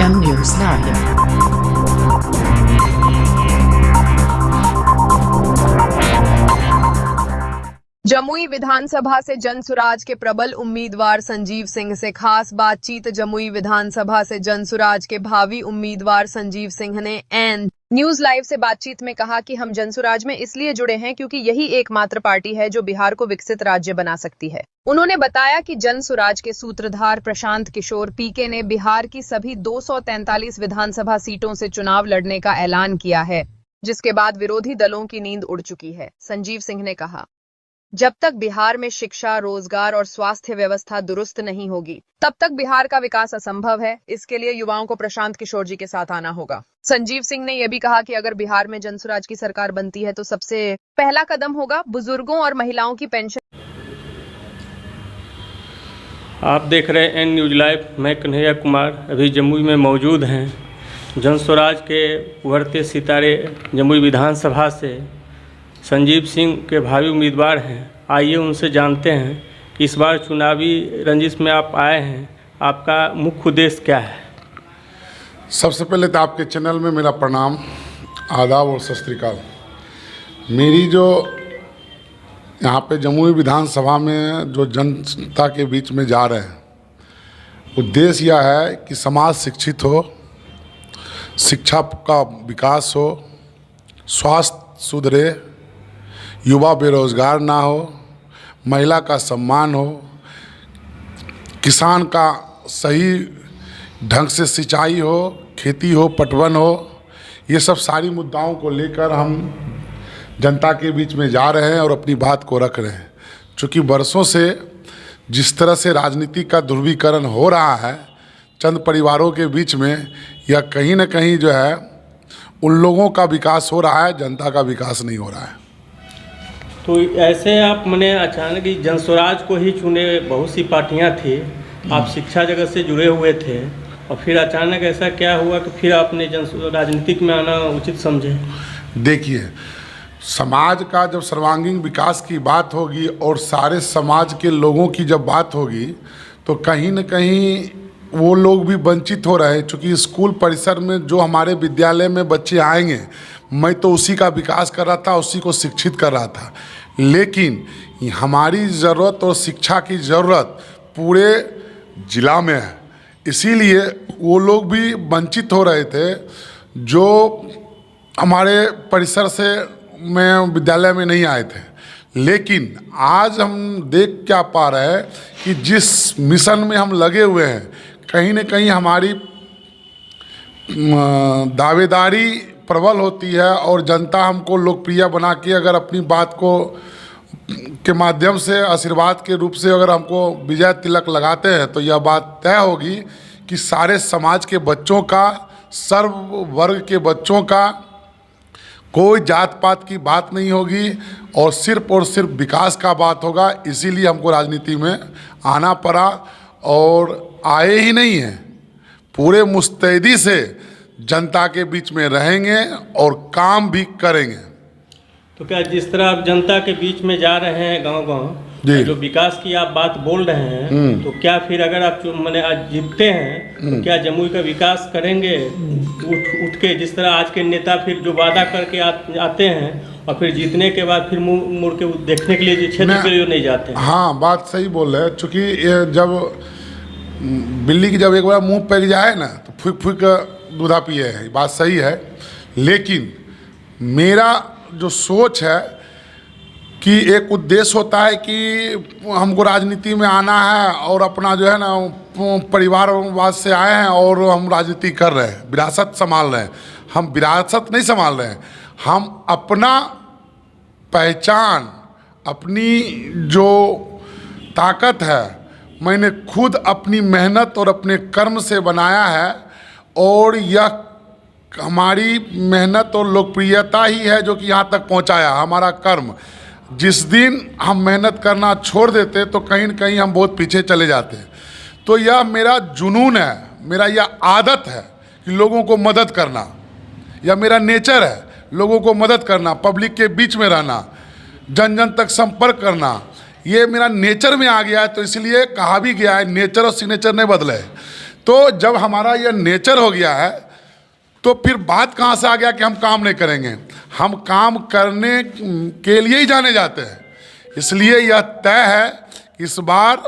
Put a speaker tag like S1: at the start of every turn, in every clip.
S1: M News Live।
S2: Jamui विधानसभा से जनसुराज के प्रबल उम्मीदवार संजीव सिंह से खास बातचीत। जमुई विधानसभा से जनसुराज के भावी उम्मीदवार संजीव सिंह ने एन न्यूज लाइव से बातचीत में कहा कि हम जनसुराज में इसलिए जुड़े हैं क्योंकि यही एकमात्र पार्टी है जो बिहार को विकसित राज्य बना सकती है। उन्होंने बताया कि जनसुराज के सूत्रधार प्रशांत किशोर पीके ने बिहार की सभी 243 विधानसभा सीटों से चुनाव लड़ने का ऐलान किया है, जिसके बाद विरोधी दलों की नींद उड़ चुकी है। संजीव सिंह ने कहा, जब तक बिहार में शिक्षा, रोजगार और स्वास्थ्य व्यवस्था दुरुस्त नहीं होगी, तब तक बिहार का विकास असंभव है। इसके लिए युवाओं को प्रशांत किशोर जी के साथ आना होगा। संजीव सिंह ने यह भी कहा कि अगर बिहार में जनसुराज की सरकार बनती है तो सबसे पहला कदम होगा बुजुर्गों और महिलाओं की पेंशन।
S3: आप देख रहे हैं एन न्यूज लाइव। मैं कन्हैया कुमार अभी जमुई में मौजूद हैं। जनसुराज के उभरते सितारे जमुई विधानसभा से संजीव सिंह के भावी उम्मीदवार हैं। आइए उनसे जानते हैं कि इस बार चुनावी रंजिश में आप आए हैं, आपका मुख्य उद्देश्य क्या है?
S4: सबसे पहले तो आपके चैनल में मेरा प्रणाम, आदाब और सत श्री अकाल। मेरी जो यहाँ पे जमुई विधानसभा में जो जनता के बीच में जा रहे हैं, उद्देश्य यह है कि समाज शिक्षित हो, शिक्षा का विकास हो, स्वास्थ्य सुधरे, युवा बेरोजगार ना हो, महिला का सम्मान हो, किसान का सही ढंग से सिंचाई हो, खेती हो, पटवन हो। ये सब सारी मुद्दाओं को लेकर हम जनता के बीच में जा रहे हैं और अपनी बात को रख रहे हैं। चूँकि वर्षों से जिस तरह से राजनीति का ध्रुवीकरण हो रहा है चंद परिवारों के बीच में, या कहीं ना कहीं जो है उन लोगों का विकास हो रहा है, जनता का विकास नहीं हो रहा है।
S3: तो ऐसे आप मैंने अचानक ही जनसुराज को ही चुने, बहुत सी पार्टियां थी, आप शिक्षा जगत से जुड़े हुए थे और फिर अचानक ऐसा क्या हुआ कि फिर आपने राजनीतिक में आना उचित समझे?
S4: देखिए, समाज का जब सर्वांगीण विकास की बात होगी और सारे समाज के लोगों की जब बात होगी तो कहीं न कहीं वो लोग भी वंचित हो रहे हैं। चूँकि स्कूल परिसर में जो हमारे विद्यालय में बच्चे आएंगे, मैं तो उसी का विकास कर रहा था, उसी को शिक्षित कर रहा था। लेकिन हमारी ज़रूरत और शिक्षा की ज़रूरत पूरे ज़िला में है, इसीलिए वो लोग भी वंचित हो रहे थे जो हमारे परिसर से में विद्यालय में नहीं आए थे। लेकिन आज हम देख क्या पा रहे हैं कि जिस मिशन में हम लगे हुए हैं, कहीं न कहीं हमारी दावेदारी प्रबल होती है और जनता हमको लोकप्रिय बना के अगर अपनी बात को के माध्यम से आशीर्वाद के रूप से अगर हमको विजय तिलक लगाते हैं तो यह बात तय होगी कि सारे समाज के बच्चों का, सर्व वर्ग के बच्चों का, कोई जात पात की बात नहीं होगी और सिर्फ विकास का बात होगा। इसीलिए हमको राजनीति में आना पड़ा और आए ही नहीं हैं, पूरे मुस्तैदी से जनता के बीच में रहेंगे और काम भी करेंगे।
S3: तो क्या जिस तरह आप जनता के बीच में जा रहे हैं गांव-गांव, जो विकास की आप बात बोल रहे हैं, तो क्या फिर अगर आप मैंने आज जीतते हैं तो क्या जमुई का विकास करेंगे उठ के, जिस तरह आज के नेता फिर जो वादा करके आते हैं और फिर जीतने के बाद फिर मुड़ के देखने के लिए क्षेत्र के लिए नहीं जाते हैं? हाँ,
S4: बात सही बोल रहे हैं। चूँकि जब बिल्ली की जब एक बार मुँह पैक जाए ना तो फूक फूक दूधा पिए है, बात सही है। लेकिन मेरा जो सोच है कि एक उद्देश्य होता है कि हमको राजनीति में आना है और अपना जो है ना परिवारवाद से आए हैं और हम राजनीति कर रहे हैं, विरासत संभाल रहे हैं। हम विरासत नहीं संभाल रहे हैं, हम अपना पहचान, अपनी जो ताकत है, मैंने खुद अपनी मेहनत और अपने कर्म से बनाया है और यह हमारी मेहनत और लोकप्रियता ही है जो कि यहाँ तक पहुँचाया। हमारा कर्म, जिस दिन हम मेहनत करना छोड़ देते तो कहीं न कहीं हम बहुत पीछे चले जाते। तो यह मेरा जुनून है, मेरा यह आदत है कि लोगों को मदद करना, यह मेरा नेचर है, लोगों को मदद करना, पब्लिक के बीच में रहना, जन जन तक संपर्क करना, ये मेरा नेचर में आ गया है। तो इसलिए कहा भी गया है नेचर और सिग्नेचर नहीं बदले। तो जब हमारा यह नेचर हो गया है तो फिर बात कहाँ से आ गया कि हम काम नहीं करेंगे। हम काम करने के लिए ही जाने जाते हैं। इसलिए यह तय है कि इस बार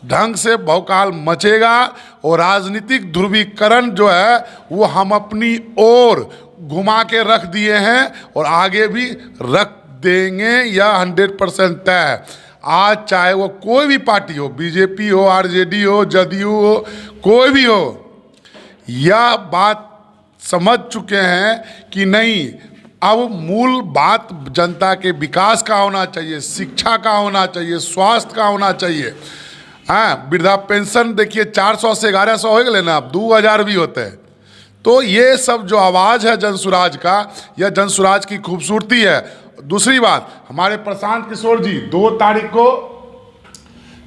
S4: ढंग से भौकाल मचेगा और राजनीतिक ध्रुवीकरण जो है वो हम अपनी ओर घुमा के रख दिए हैं और आगे भी रख देंगे। यह 100% तय है। आज चाहे वो कोई भी पार्टी हो, बीजेपी हो, आरजेडी हो, जदयू हो, कोई भी हो, यह बात समझ चुके हैं कि नहीं, अब मूल बात जनता के विकास का होना चाहिए, शिक्षा का होना चाहिए, स्वास्थ्य का होना चाहिए। हाँ, वृद्धा पेंशन देखिए 400 से 1100 हो गए ना, अब 2000 भी होते हैं। तो ये सब जो आवाज़ है जनसुराज का, यह जनसुराज की खूबसूरती है। दूसरी बात, हमारे प्रशांत किशोर जी 2 तारीख को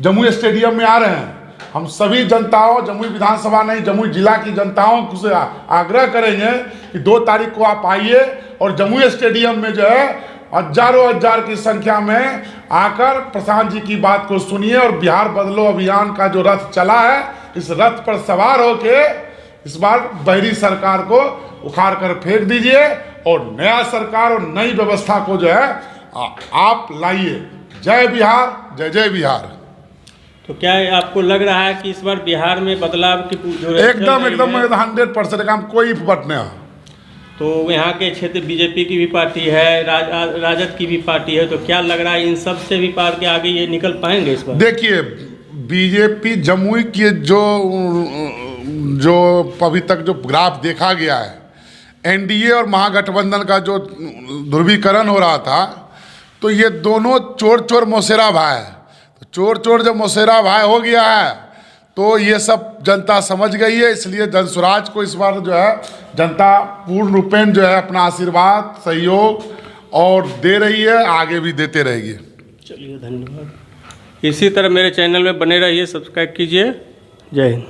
S4: जमुई स्टेडियम में आ रहे हैं। हम सभी जनताओं, जमुई विधानसभा नहीं, जमुई जिला की जनताओं से आग्रह करेंगे कि 2 तारीख को आप आइए और जमुई स्टेडियम में जो है हजारों हजार की संख्या में आकर प्रशांत जी की बात को सुनिए और बिहार बदलो अभियान का जो रथ चला है, इस रथ पर सवार होके इस बार बहरी सरकार को उखाड़ कर फेंक दीजिए और नया सरकार और नई व्यवस्था को जो है आप लाइए। जय बिहार, जय जय बिहार।
S3: तो क्या आपको लग रहा है कि इस बार बिहार में बदलाव की जो
S4: एकदम 100% काम कोई फट नहीं।
S3: तो यहाँ के क्षेत्र बीजेपी की भी पार्टी है, राजद की भी पार्टी है, तो क्या लग रहा है इन सब से भी पार के आगे ये निकल पाएंगे इस बार?
S4: देखिए, बीजेपी जमुई की जो अभी तक जो ग्राफ देखा गया है, एनडीए और महागठबंधन का जो ध्रुवीकरण हो रहा था, तो ये दोनों चोर चोर मौसेरा भाई है। तो चोर चोर जब मौसेरा भाई हो गया है तो ये सब जनता समझ गई है। इसलिए जनसुराज को इस बार जो है जनता पूर्ण रूपेण जो है अपना आशीर्वाद, सहयोग और दे रही है, आगे भी देते रहेगी।
S3: चलिए, धन्यवाद। इसी तरह मेरे चैनल में बने रहिए, सब्सक्राइब कीजिए। जय हिंद।